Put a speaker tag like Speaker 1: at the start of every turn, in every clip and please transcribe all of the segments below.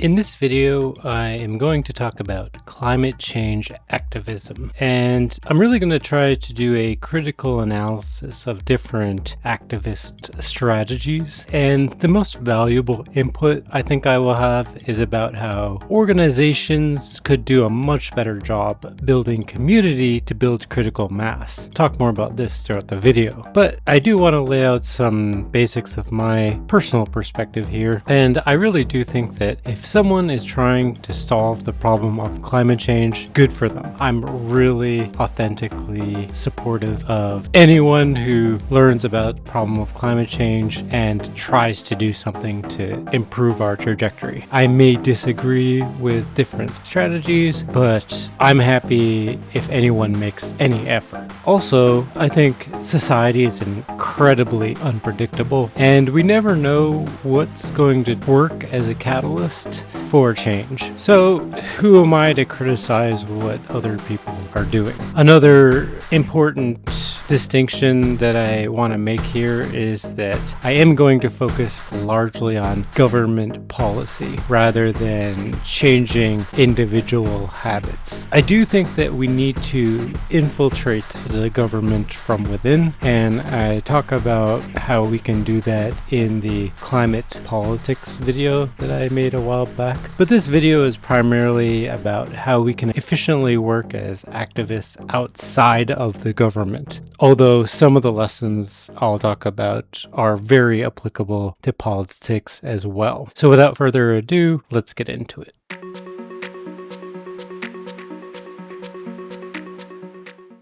Speaker 1: In this video, I am going to talk about climate change activism, and I'm really going to try to do a critical analysis of different activist strategies. And the most valuable input I think I will have is about how organizations could do a much better job building community to build critical mass. Talk more about this throughout the video, but I do want to lay out some basics of my personal perspective here, and I really do think that if someone is trying to solve the problem of climate change, good for them. I'm really authentically supportive of anyone who learns about the problem of climate change and tries to do something to improve our trajectory. I may disagree with different strategies, but I'm happy if anyone makes any effort. Also, I think society is incredibly unpredictable, and we never know what's going to work as a catalyst for change. So who am I to criticize what other people are doing? Another important distinction that I want to make here is that I am going to focus largely on government policy rather than changing individual habits. I do think that we need to infiltrate the government from within, and I talk about how we can do that in the climate politics video that I made a while back. But this video is primarily about how we can efficiently work as activists outside of the government, although some of the lessons I'll talk about are very applicable to politics as well. So without further ado, let's get into it.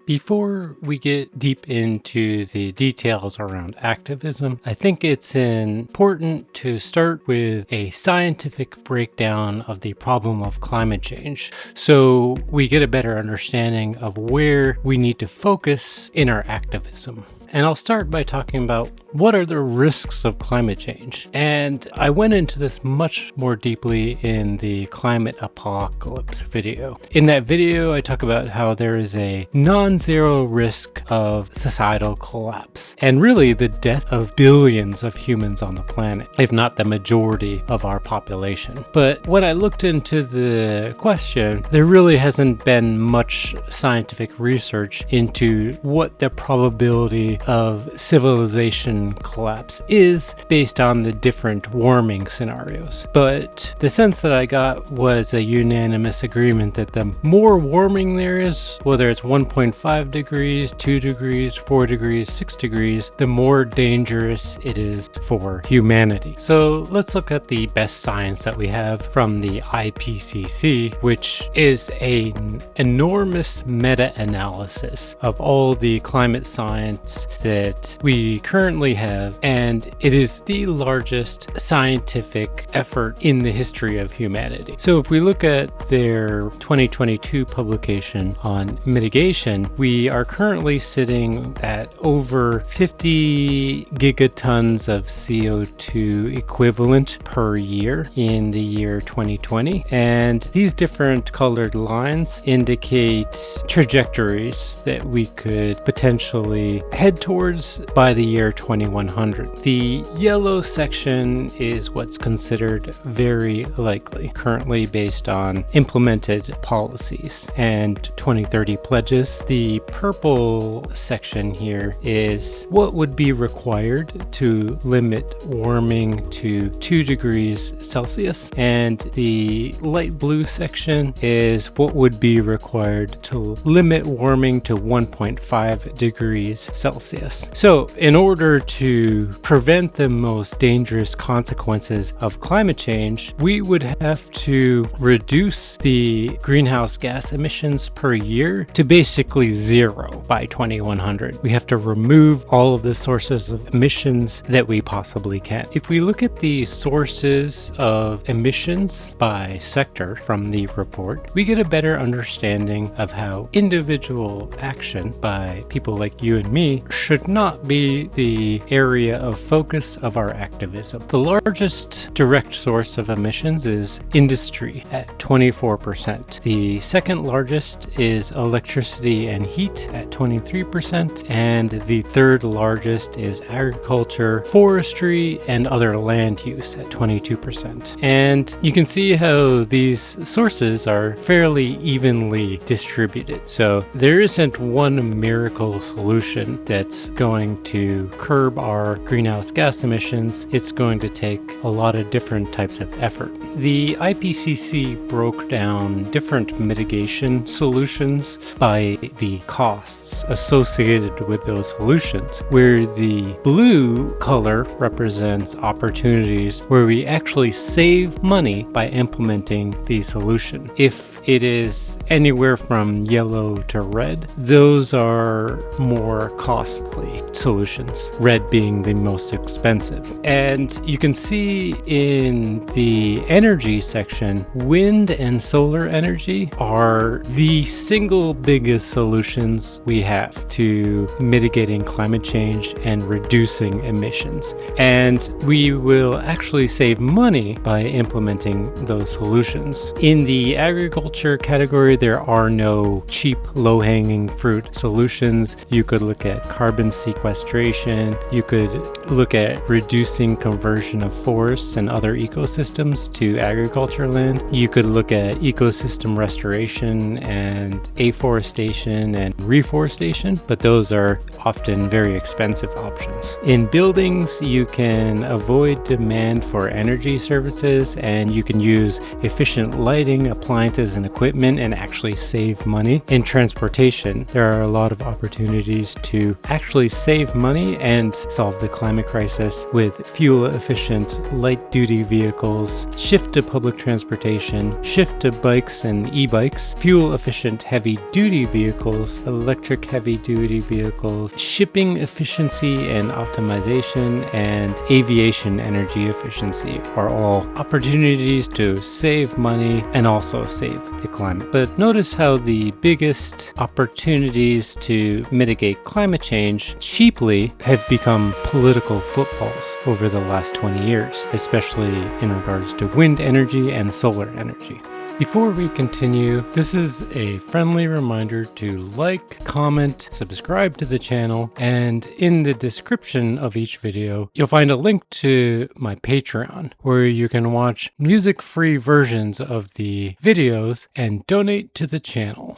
Speaker 1: Before we get deep into the details around activism, I think it's important to start with a scientific breakdown of the problem of climate change, so we get a better understanding of where we need to focus in our activism. And I'll start by talking about what are the risks of climate change. And I went into this much more deeply in the climate apocalypse video. In that video, I talk about how there is a non-zero risk of societal collapse, and really the death of billions of humans on the planet, if not the majority of our population. But when I looked into the question, there really hasn't been much scientific research into what the probability of civilization collapse is based on the different warming scenarios. But the sense that I got was a unanimous agreement that the more warming there is, whether it's 1.5 degrees, 2 degrees, 4 degrees, 6 degrees, the more dangerous it is for humanity. So let's look at the best science that we have from the IPCC, which is an enormous meta-analysis of all the climate science that we currently have, and it is the largest scientific effort in the history of humanity. So if we look at their 2022 publication on mitigation, we are currently sitting at over 50 gigatons of CO2 equivalent per year in the year 2020, and these different colored lines indicate trajectories that we could potentially head towards by the year 2100. The yellow section is what's considered very likely, currently based on implemented policies and 2030 pledges. The purple section here is what would be required to limit warming to 2 degrees Celsius, and the light blue section is what would be required to limit warming to 1.5 degrees Celsius. So in order to prevent the most dangerous consequences of climate change, we would have to reduce the greenhouse gas emissions per year to basically zero by 2100. We have to remove all of the sources of emissions that we possibly can. If we look at the sources of emissions by sector from the report, we get a better understanding of how individual action by people like you and me should not be the area of focus of our activism. The largest direct source of emissions is industry at 24%. The second largest is electricity and heat at 23%, and the third largest is agriculture, forestry, and other land use at 22%. And you can see how these sources are fairly evenly distributed. So there isn't one miracle solution that's going to curb our greenhouse gas emissions. It's going to take a lot of different types of effort. The IPCC broke down different mitigation solutions by the costs associated with those solutions, where the blue color represents opportunities where we actually save money by implementing the solution. If it is anywhere from yellow to red, those are more costly solutions, red being the most expensive. And you can see in the energy section, wind and solar energy are the single biggest solutions we have to mitigating climate change and reducing emissions. And we will actually save money by implementing those solutions. In the agriculture category, there are no cheap, low-hanging fruit solutions. You could look at carbon sequestration. You could look at reducing conversion of forests and other ecosystems to agriculture land. You could look at ecosystem restoration and afforestation and reforestation, but those are often very expensive options. In buildings, you can avoid demand for energy services, and you can use efficient lighting, appliances, and equipment and actually save money. In transportation, there are a lot of opportunities to actually save money and solve the climate crisis with fuel-efficient light-duty vehicles, shift to public transportation, shift to bikes and e-bikes, fuel-efficient heavy-duty vehicles, electric heavy-duty vehicles, shipping efficiency and optimization, and aviation energy efficiency are all opportunities to save money and also save the climate. But notice how the biggest opportunities to mitigate climate change cheaply have become political footballs over the last 20 years, especially in regards to wind energy and solar energy. Before we continue, this is a friendly reminder to like, comment, subscribe to the channel, and in the description of each video, you'll find a link to my Patreon, where you can watch music-free versions of the videos and donate to the channel.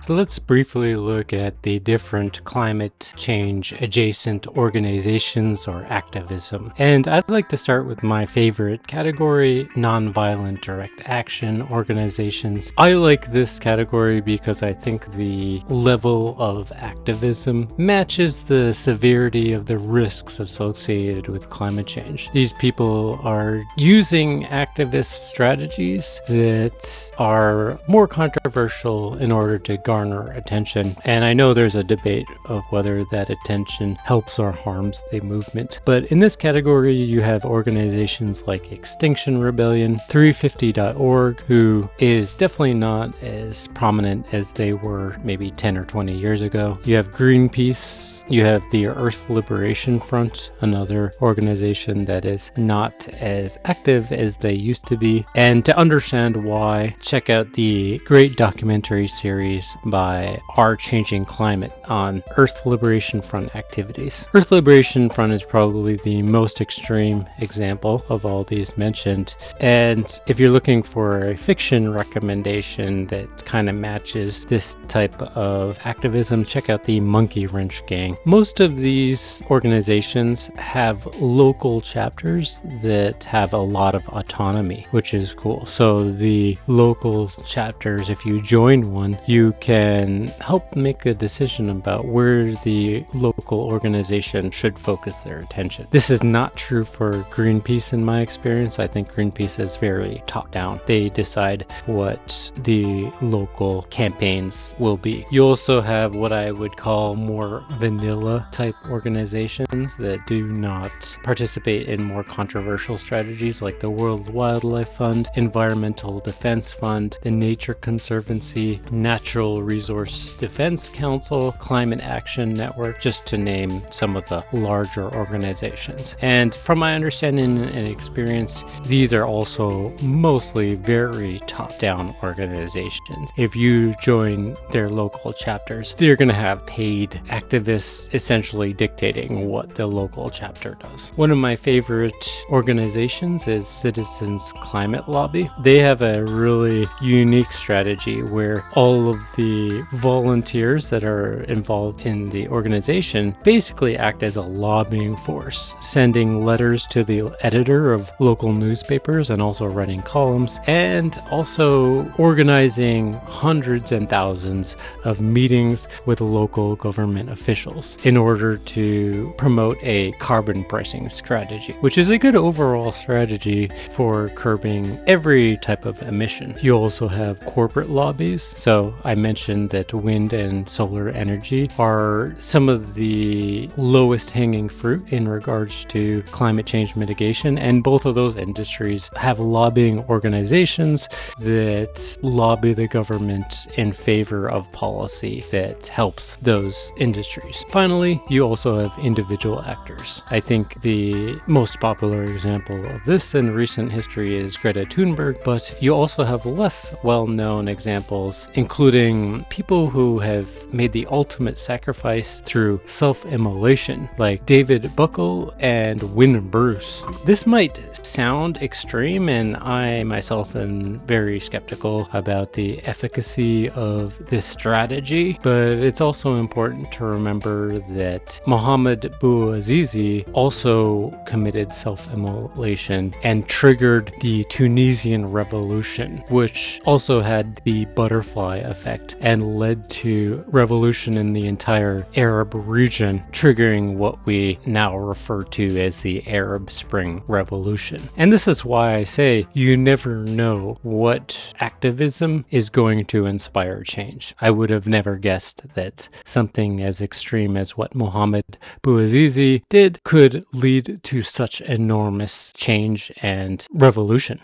Speaker 1: So let's briefly look at the different climate change adjacent organizations or activism. And I'd like to start with my favorite category, nonviolent direct action organizations. I like this category because I think the level of activism matches the severity of the risks associated with climate change. These people are using activist strategies that are more controversial in order to garner attention. And I know there's a debate of whether that attention helps or harms the movement. But in this category, you have organizations like Extinction Rebellion, 350.org, who is definitely not as prominent as they were maybe 10 or 20 years ago. You have Greenpeace, you have the Earth Liberation Front, another organization that is not as active as they used to be. And to understand why, check out the great documentary series by Our Changing Climate on Earth Liberation Front activities. Earth Liberation Front is probably the most extreme example of all these mentioned. And if you're looking for a fiction recommendation that kind of matches this type of activism, check out the Monkey Wrench Gang. Most of these organizations have local chapters that have a lot of autonomy, which is cool. So the local chapters, if you join one, you can can help make a decision about where the local organization should focus their attention. This is not true for Greenpeace in my experience. I think Greenpeace is very top-down. They decide what the local campaigns will be. You also have what I would call more vanilla type organizations that do not participate in more controversial strategies like the World Wildlife Fund, Environmental Defense Fund, the Nature Conservancy, Natural Resource Defense Council, Climate Action Network, just to name some of the larger organizations. And from my understanding and experience, these are also mostly very top-down organizations. If you join their local chapters, they're going to have paid activists essentially dictating what the local chapter does. One of my favorite organizations is Citizens Climate Lobby. They have a really unique strategy where all of the volunteers that are involved in the organization basically act as a lobbying force, sending letters to the editor of local newspapers and also writing columns, and also organizing hundreds and thousands of meetings with local government officials in order to promote a carbon pricing strategy, which is a good overall strategy for curbing every type of emission. You also have corporate lobbies. So I mentioned that wind and solar energy are some of the lowest hanging fruit in regards to climate change mitigation, and both of those industries have lobbying organizations that lobby the government in favor of policy that helps those industries. Finally, you also have individual actors. I think the most popular example of this in recent history is Greta Thunberg, but you also have less well-known examples, including people who have made the ultimate sacrifice through self-immolation, like David Buckle and Win Bruce. This might sound extreme, and I myself am very skeptical about the efficacy of this strategy, but it's also important to remember that Mohamed Bouazizi also committed self-immolation and triggered the Tunisian Revolution, which also had the butterfly effect and led to revolution in the entire Arab region, triggering what we now refer to as the Arab Spring Revolution. And this is why I say you never know what activism is going to inspire change. I would have never guessed that something as extreme as what Mohamed Bouazizi did could lead to such enormous change and revolution.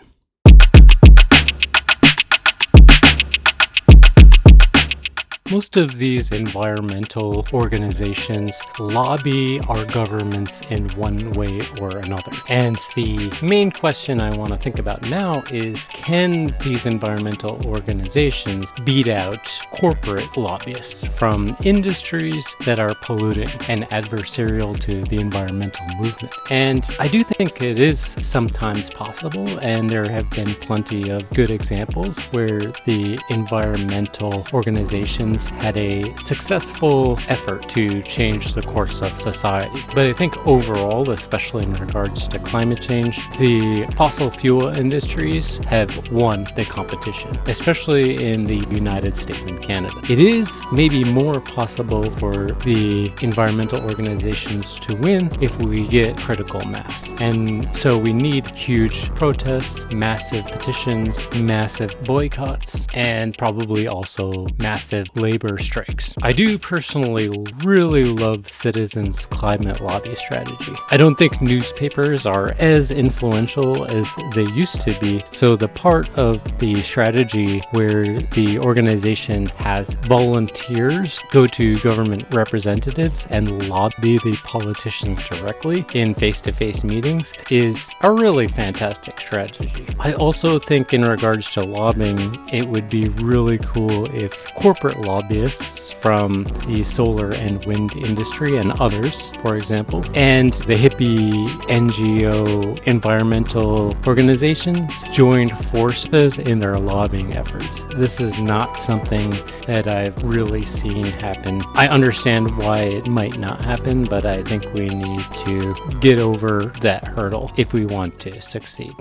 Speaker 1: Most of these environmental organizations lobby our governments in one way or another. And the main question I want to think about now is, can these environmental organizations beat out corporate lobbyists from industries that are polluting and adversarial to the environmental movement? And I do think it is sometimes possible, and there have been plenty of good examples where the environmental organizations had a successful effort to change the course of society. But I think overall, especially in regards to climate change, the fossil fuel industries have won the competition, especially in the United States and Canada. It is maybe more possible for the environmental organizations to win if we get critical mass. And so we need huge protests, massive petitions, massive boycotts, and probably also massive labor strikes. I do personally really love Citizens Climate Lobby strategy. I don't think newspapers are as influential as they used to be, so the part of the strategy where the organization has volunteers go to government representatives and lobby the politicians directly in face-to-face meetings is a really fantastic strategy. I also think in regards to lobbying, it would be really cool if corporate lobbyists from the solar and wind industry and others, for example, and the hippie NGO environmental organizations joined forces in their lobbying efforts. This is not something that I've really seen happen. I understand why it might not happen, but I think we need to get over that hurdle if we want to succeed.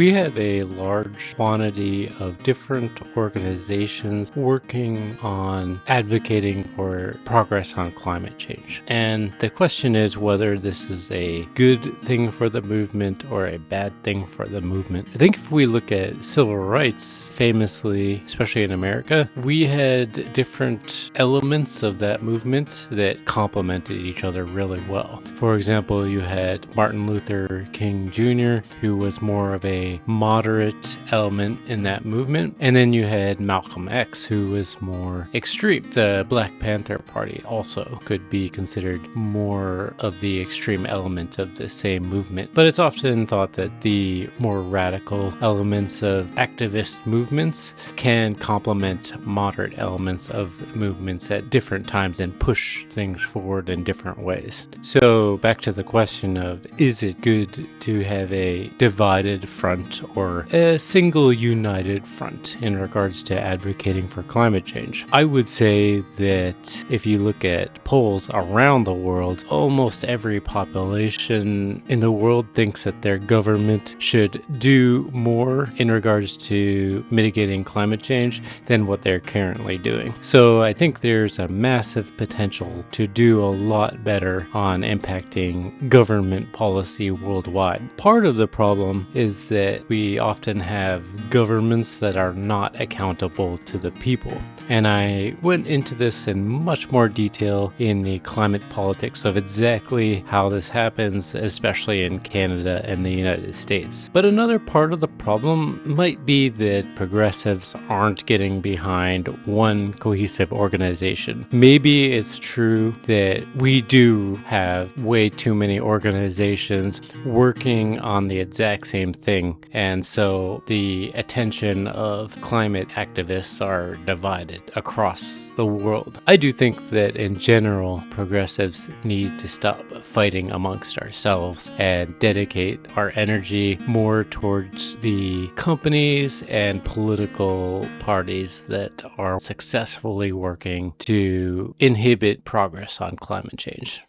Speaker 1: We have a large quantity of different organizations working on advocating for progress on climate change. And the question is whether this is a good thing for the movement or a bad thing for the movement. I think if we look at civil rights, famously, especially in America, we had different elements of that movement that complemented each other really well. For example, you had Martin Luther King Jr., who was more of a moderate element in that movement. And then you had Malcolm X, who was more extreme. The Black Panther Party also could be considered more of the extreme element of the same movement. But it's often thought that the more radical elements of activist movements can complement moderate elements of movements at different times and push things forward in different ways. So back to the question of, is it good to have a divided front or a single united front in regards to advocating for climate change? I would say that if you look at polls around the world, almost every population in the world thinks that their government should do more in regards to mitigating climate change than what they're currently doing. So I think there's a massive potential to do a lot better on impacting government policy worldwide. Part of the problem is that we often have governments that are not accountable to the people. And I went into this in much more detail in the climate politics of exactly how this happens, especially in Canada and the United States. But another part of the problem might be that progressives aren't getting behind one cohesive organization. Maybe it's true that we do have way too many organizations working on the exact same thing, and so the attention of climate activists are divided across the world. I do think that in general, progressives need to stop fighting amongst ourselves and dedicate our energy more towards the companies and political parties that are successfully working to inhibit progress on climate change.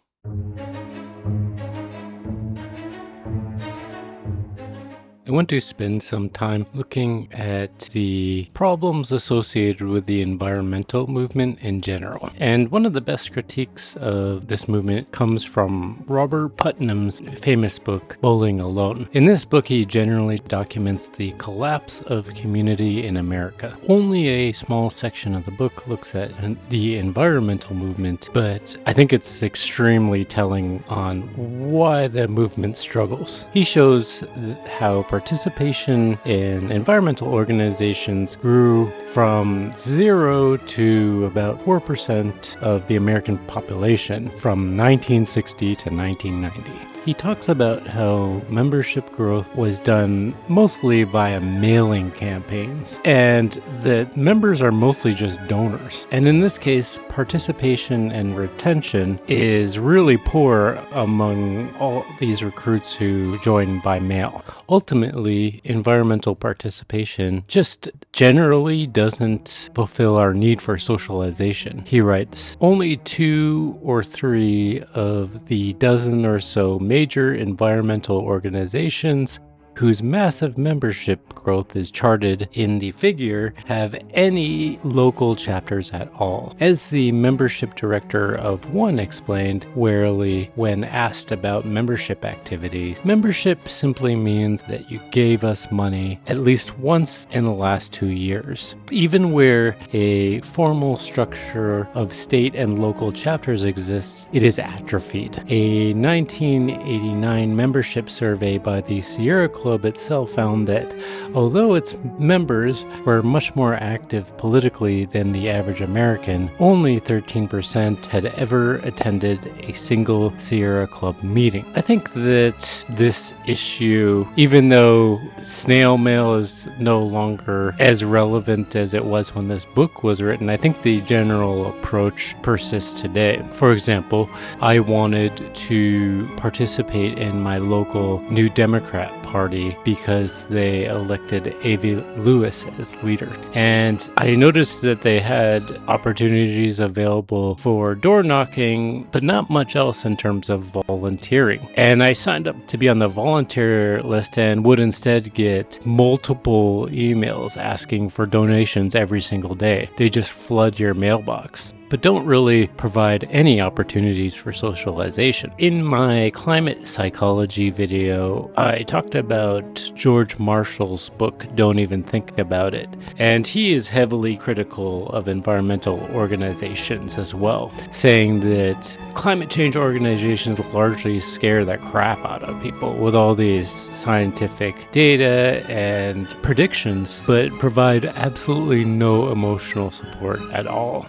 Speaker 1: I want to spend some time looking at the problems associated with the environmental movement in general. And one of the best critiques of this movement comes from Robert Putnam's famous book, Bowling Alone. In this book, he generally documents the collapse of community in America. Only a small section of the book looks at the environmental movement, but I think it's extremely telling on why the movement struggles. He shows how participation in environmental organizations grew from 0 to about 4% of the American population from 1960 to 1990. He talks about how membership growth was done mostly via mailing campaigns, and that members are mostly just donors. And in this case, participation and retention is really poor among all these recruits who join by mail. Ultimately, environmental participation just generally doesn't fulfill our need for socialization. He writes, only 2 or 3 of the dozen or so major environmental organizations whose massive membership growth is charted in the figure have any local chapters at all. As the membership director of one explained warily when asked about membership activities, membership simply means that you gave us money at least once in the last 2 years. Even where a formal structure of state and local chapters exists, it is atrophied. A 1989 membership survey by the Sierra Club itself found that although its members were much more active politically than the average American, only 13% had ever attended a single Sierra Club meeting. I think that this issue, even though snail mail is no longer as relevant as it was when this book was written, I think the general approach persists today. For example, I wanted to participate in my local New Democrat party because they elected Avi Lewis as leader. And I noticed that they had opportunities available for door knocking, but not much else in terms of volunteering. And I signed up to be on the volunteer list and would instead get multiple emails asking for donations every single day. They just flood your mailbox, but don't really provide any opportunities for socialization. In my climate psychology video, I talked about George Marshall's book, Don't Even Think About It, and he is heavily critical of environmental organizations as well, saying that climate change organizations largely scare the crap out of people with all these scientific data and predictions, but provide absolutely no emotional support at all.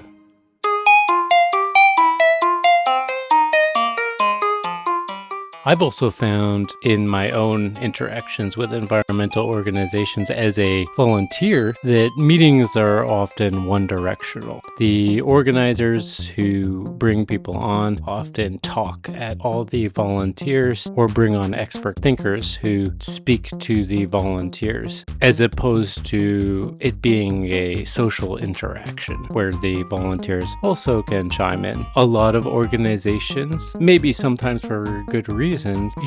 Speaker 1: I've also found in my own interactions with environmental organizations as a volunteer that meetings are often one-directional. The organizers who bring people on often talk at all the volunteers or bring on expert thinkers who speak to the volunteers, as opposed to it being a social interaction where the volunteers also can chime in. A lot of organizations, maybe sometimes for good reason,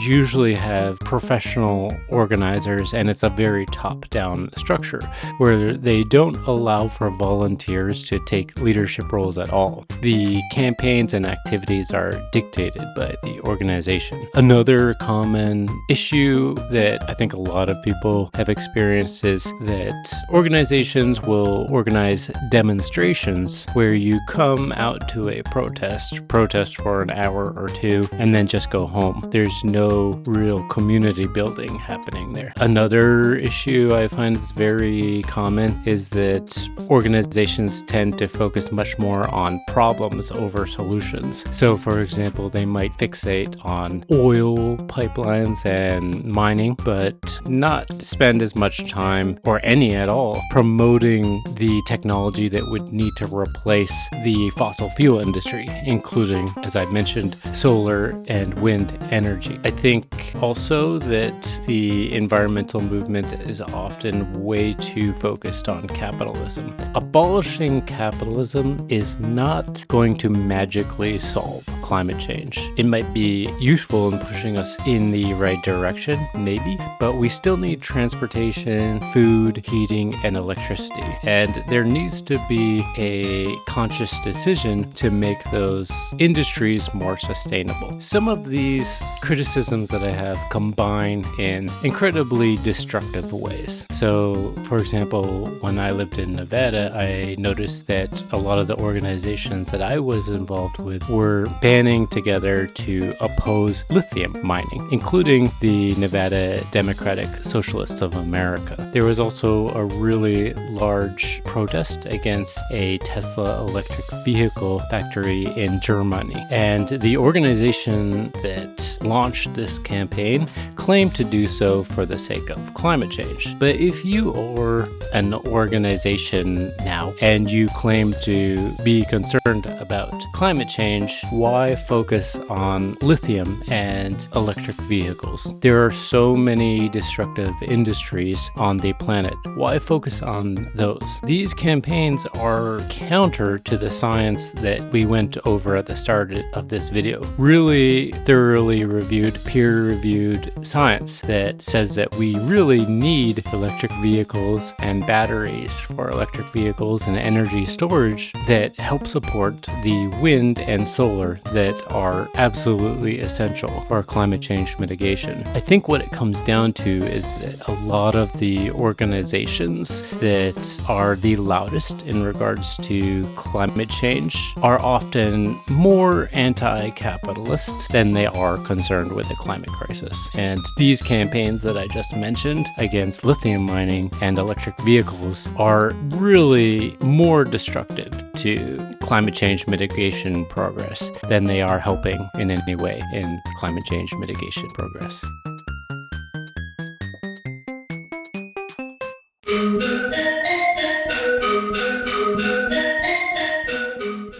Speaker 1: usually have professional organizers, and it's a very top-down structure where they don't allow for volunteers to take leadership roles at all. The campaigns and activities are dictated by the organization. Another common issue that I think a lot of people have experienced is that organizations will organize demonstrations where you come out to a protest for an hour or two, and then just go home. There's no real community building happening there. Another issue I find that's very common is that organizations tend to focus much more on problems over solutions. So, for example, they might fixate on oil pipelines and mining, but not spend as much time, or any at all, promoting the technology that would need to replace the fossil fuel industry, including, as I mentioned, solar and wind energy. I think also that the environmental movement is often way too focused on capitalism. Abolishing capitalism is not going to magically solve climate change. It might be useful in pushing us in the right direction, maybe, but we still need transportation, food, heating, and electricity. And there needs to be a conscious decision to make those industries more sustainable. Some of these criticisms that I have combine in incredibly destructive ways. So, for example, when I lived in Nevada, I noticed that a lot of the organizations that I was involved with were banding together to oppose lithium mining, including the Nevada Democratic Socialists of America. There was also a really large protest against a Tesla electric vehicle factory in Germany. And the organization that launched this campaign claimed to do so for the sake of climate change. But if you are an organization now and you claim to be concerned about climate change, why focus on lithium and electric vehicles? There are so many destructive industries on the planet. Why focus on those? These campaigns are counter to the science that we went over at the start of this video. Really thoroughly reviewed, peer-reviewed science that says that we really need electric vehicles and batteries for electric vehicles and energy storage that help support the wind and solar that are absolutely essential for climate change mitigation. I think what it comes down to is that a lot of the organizations that are the loudest in regards to climate change are often more anti-capitalist than they are concerned with the climate crisis. And these campaigns that I just mentioned against lithium mining and electric vehicles are really more destructive to climate change mitigation progress than they are helping in any way in climate change mitigation progress.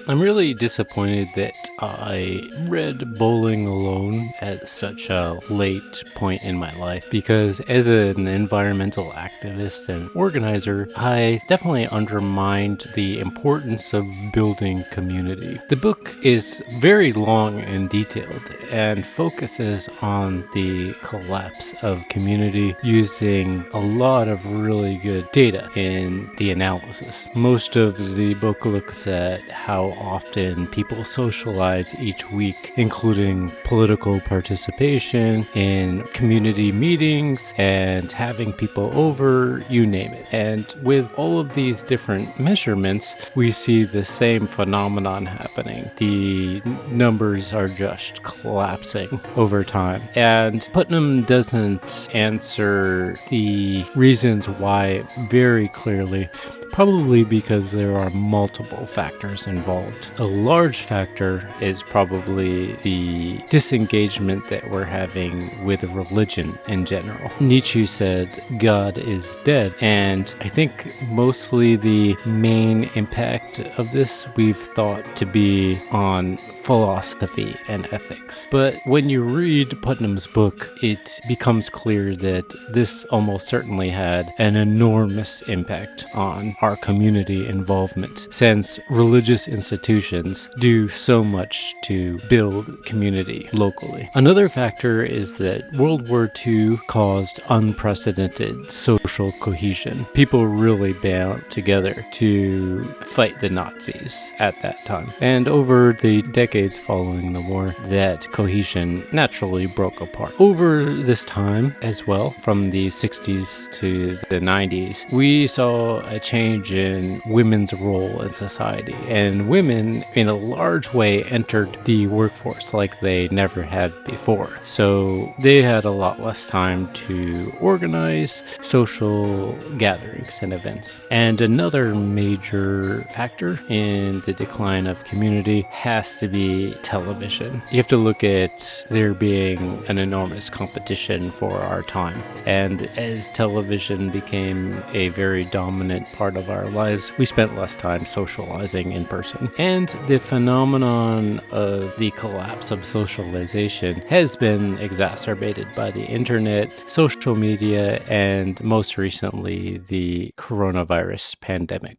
Speaker 1: I'm really really disappointed that I read Bowling Alone at such a late point in my life, because as an environmental activist and organizer, I definitely undermined the importance of building community. The book is very long and detailed and focuses on the collapse of community using a lot of really good data in the analysis. Most of the book looks at how often people socialize each week, including political participation in community meetings and having people over, you name it. And with all of these different measurements, we see the same phenomenon happening. The numbers are just collapsing over time. And Putnam doesn't answer the reasons why very clearly, probably because there are multiple factors involved. A large factor is probably the disengagement that we're having with religion in general. Nietzsche said, God is dead. And I think mostly the main impact of this we've thought to be on philosophy and ethics. But when you read Putnam's book, it becomes clear that this almost certainly had an enormous impact on our community involvement, since religious institutions do so much to build community locally. Another factor is that World War II caused unprecedented social cohesion. People really bound together to fight the Nazis at that time. And over the decades following the war, that cohesion naturally broke apart. Over this time as well, from the 60s to the 90s, we saw a change in women's role in society, and women in a large way entered the workforce like they never had before. So they had a lot less time to organize social gatherings and events. And another major factor in the decline of community has to be television. You have to look at there being an enormous competition for our time. And as television became a very dominant part of our lives, we spent less time socializing in person. And the phenomenon of the collapse of socialization has been exacerbated by the internet, social media, and most recently, the coronavirus pandemic.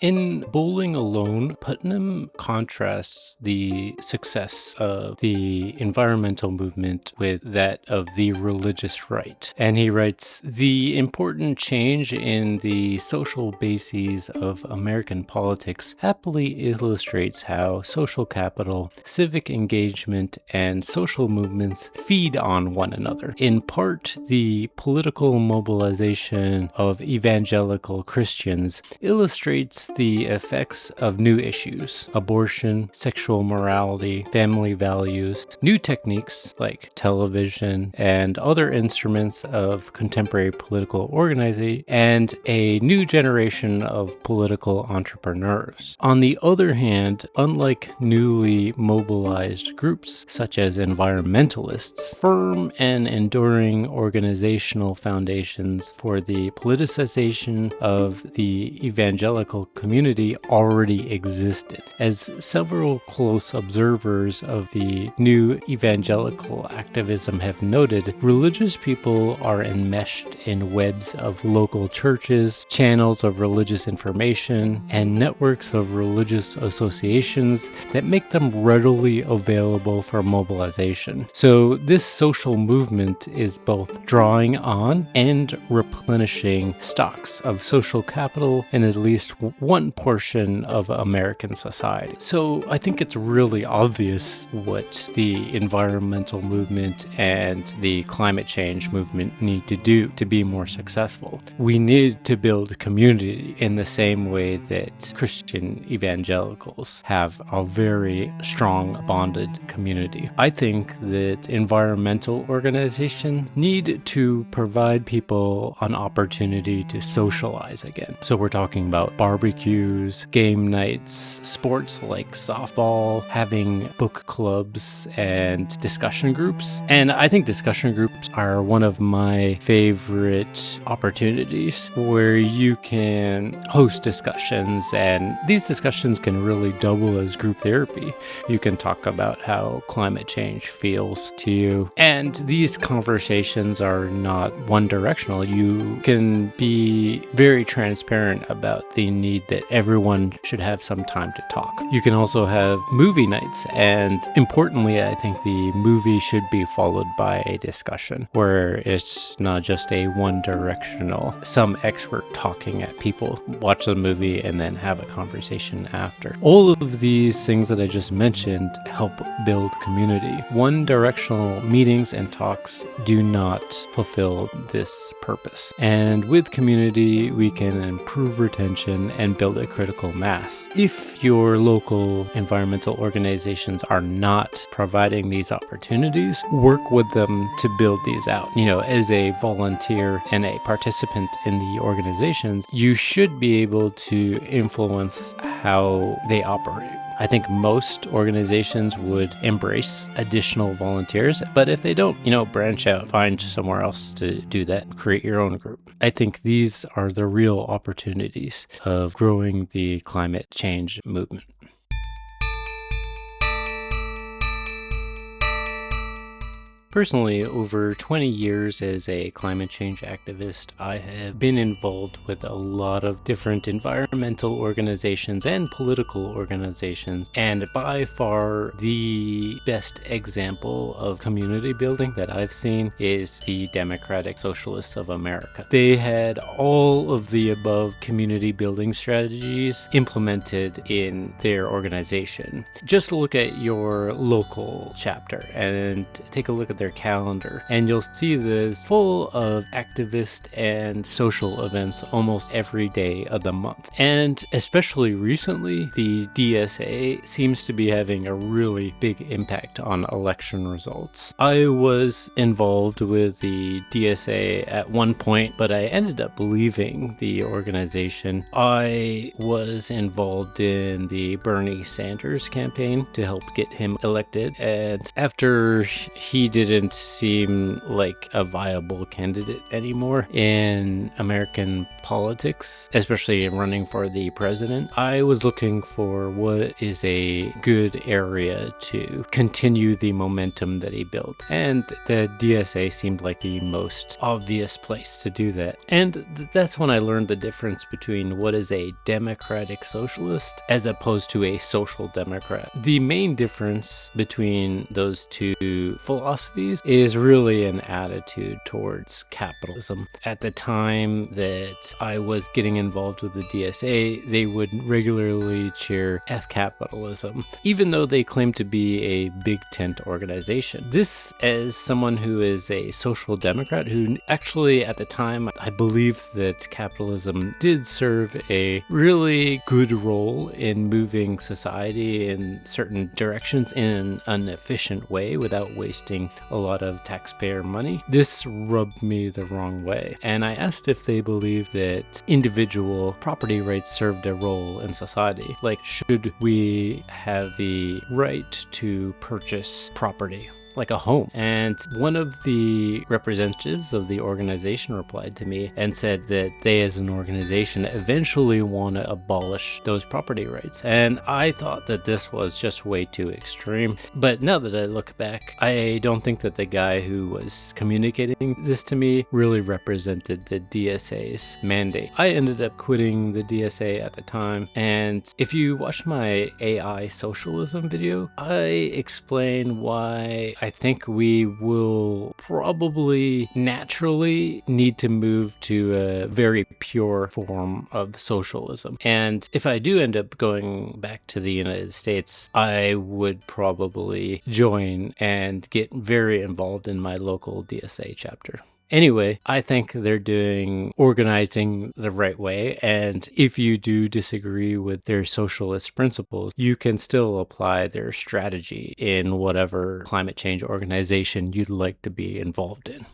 Speaker 1: In Bowling Alone, Putnam contrasts the success of the environmental movement with that of the religious right. And he writes, the important change in the social bases of American politics happily illustrates how social capital, civic engagement, and social movements feed on one another. In part, the political mobilization of evangelical Christians illustrates the effects of new issues: abortion, sexual morality, family values, new techniques like television and other instruments of contemporary political organizing, and a new generation of political entrepreneurs. On the other hand, unlike newly mobilized groups such as environmentalists, firm and enduring organizational foundations for the politicization of the evangelical community already existed. As several close observers of the new evangelical activism have noted, religious people are enmeshed in webs of local churches, channels of religious information, and networks of religious associations that make them readily available for mobilization. So this social movement is both drawing on and replenishing stocks of social capital in at least one portion of American society. So I think it's really obvious what the environmental movement and the climate change movement need to do to be more successful. We need to build community in the same way that Christian evangelicals have a very strong bonded community. I think that environmental organizations need to provide people an opportunity to socialize again. So we're talking about barbecues, barbecues, game nights, sports like softball, having book clubs, and discussion groups. And I think discussion groups are one of my favorite opportunities where you can host discussions, and these discussions can really double as group therapy. You can talk about how climate change feels to you. And these conversations are not one directional. You can be very transparent about the need that everyone should have some time to talk. You can also have movie nights, and importantly, I think the movie should be followed by a discussion where it's not just a one directional, some expert talking at people. Watch the movie and then have a conversation after. All of these things that I just mentioned help build community. One directional meetings and talks do not fulfill this purpose. And with community, we can improve retention and build a critical mass. If your local environmental organizations are not providing these opportunities, work with them to build these out. As a volunteer and a participant in the organizations, you should be able to influence how they operate. I think most organizations would embrace additional volunteers, but if they don't, branch out, find somewhere else to do that, create your own group. I think these are the real opportunities of growing the climate change movement. Personally, over 20 years as a climate change activist, I have been involved with a lot of different environmental organizations and political organizations, and by far the best example of community building that I've seen is the Democratic Socialists of America. They had all of the above community building strategies implemented in their organization. Just look at your local chapter and take a look at their calendar, and you'll see this full of activist and social events almost every day of the month. And especially recently, the DSA seems to be having a really big impact on election results. I was involved with the DSA at one point, but I ended up leaving the organization. I was involved in the Bernie Sanders campaign to help get him elected, and after he didn't seem like a viable candidate anymore in American politics, especially running for the president, I was looking for what is a good area to continue the momentum that he built. And the DSA seemed like the most obvious place to do that. And that's when I learned the difference between what is a democratic socialist as opposed to a social democrat. The main difference between those two philosophies is really an attitude towards capitalism. At the time that I was getting involved with the DSA, they would regularly cheer F capitalism, even though they claim to be a big tent organization. This, as someone who is a social democrat, who actually at the time, I believed that capitalism did serve a really good role in moving society in certain directions in an efficient way without wasting a lot of taxpayer money. This rubbed me the wrong way, and I asked if they believed that individual property rights served a role in society. Like, should we have the right to purchase property, like a home? And one of the representatives of the organization replied to me and said that they as an organization eventually want to abolish those property rights. And I thought that this was just way too extreme. But now that I look back, I don't think that the guy who was communicating this to me really represented the DSA's mandate. I ended up quitting the DSA at the time, and if you watch my AI socialism video, I explain why I think we will probably naturally need to move to a very pure form of socialism. And if I do end up going back to the United States, I would probably join and get very involved in my local DSA chapter. Anyway, I think they're doing organizing the right way, and if you do disagree with their socialist principles, you can still apply their strategy in whatever climate change organization you'd like to be involved in.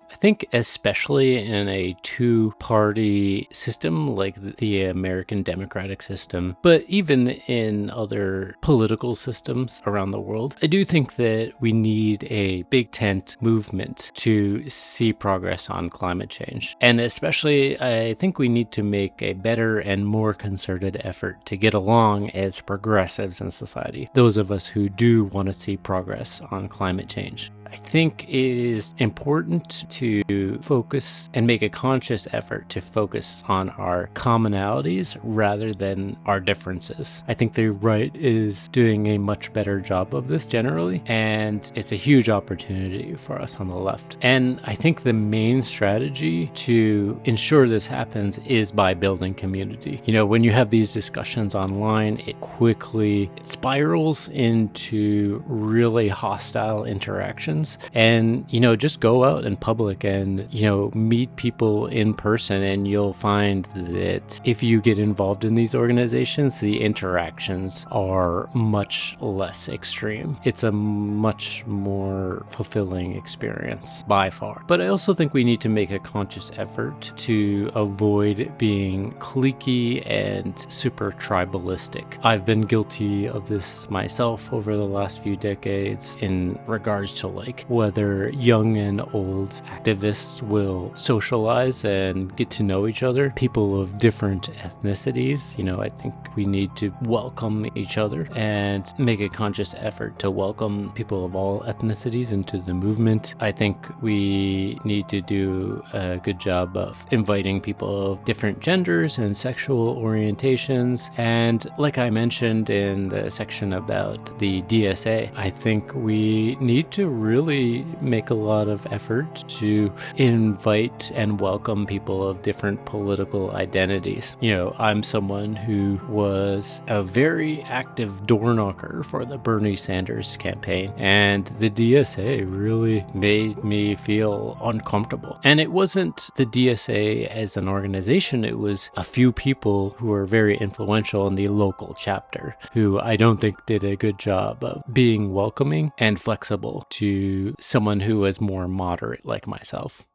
Speaker 1: I think especially in a two-party system like the American democratic system, but even in other political systems around the world, I do think that we need a big tent movement to see progress on climate change. And especially, I think we need to make a better and more concerted effort to get along as progressives in society, those of us who do want to see progress on climate change. I think it is important to focus and make a conscious effort to focus on our commonalities rather than our differences. I think the right is doing a much better job of this generally, and it's a huge opportunity for us on the left. And I think the main strategy to ensure this happens is by building community. You know, when you have these discussions online, it quickly spirals into really hostile interactions. And, you know, just go out in public and, you know, meet people in person, and you'll find that if you get involved in these organizations, the interactions are much less extreme. It's a much more fulfilling experience by far. But I also think we need to make a conscious effort to avoid being cliquey and super tribalistic. I've been guilty of this myself over the last few decades in regards to whether young and old activists will socialize and get to know each other. People of different ethnicities, you know, I think we need to welcome each other and make a conscious effort to welcome people of all ethnicities into the movement. I think we need to do a good job of inviting people of different genders and sexual orientations. And like I mentioned in the section about the DSA, I think we need to really make a lot of effort to invite and welcome people of different political identities. You know, I'm someone who was a very active door knocker for the Bernie Sanders campaign, and the DSA really made me feel uncomfortable. And it wasn't the DSA as an organization, it was a few people who were very influential in the local chapter who I don't think did a good job of being welcoming and flexible to someone who was more moderate like myself.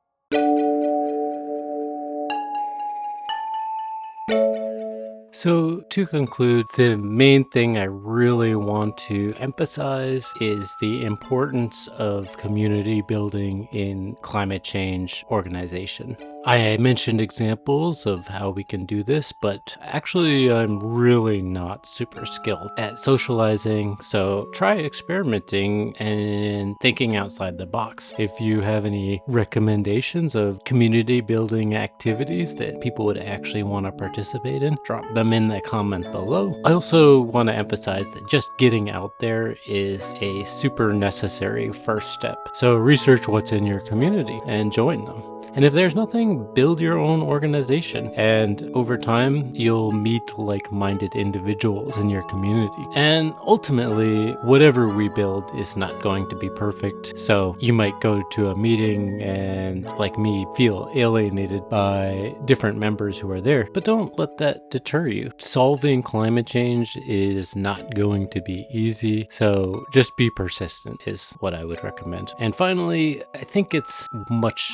Speaker 1: So to conclude, the main thing I really want to emphasize is the importance of community building in climate change organization. I mentioned examples of how we can do this, but actually I'm really not super skilled at socializing, so try experimenting and thinking outside the box. If you have any recommendations of community building activities that people would actually want to participate in, drop them in the comments below. I also want to emphasize that just getting out there is a super necessary first step. So research what's in your community and join them. And if there's nothing, build your own organization. And over time, you'll meet like-minded individuals in your community. And ultimately, whatever we build is not going to be perfect. So you might go to a meeting and, like me, feel alienated by different members who are there. But don't let that deter you. Solving climate change is not going to be easy. So just be persistent is what I would recommend. And finally, I think it's much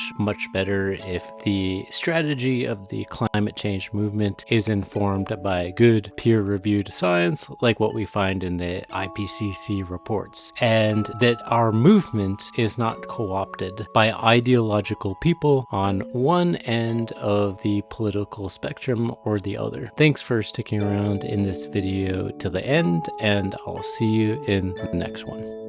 Speaker 1: better if the strategy of the climate change movement is informed by good peer-reviewed science like what we find in the IPCC reports, and that our movement is not co-opted by ideological people on one end of the political spectrum or the other. Thanks for sticking around in this video to the end, and I'll see you in the next one.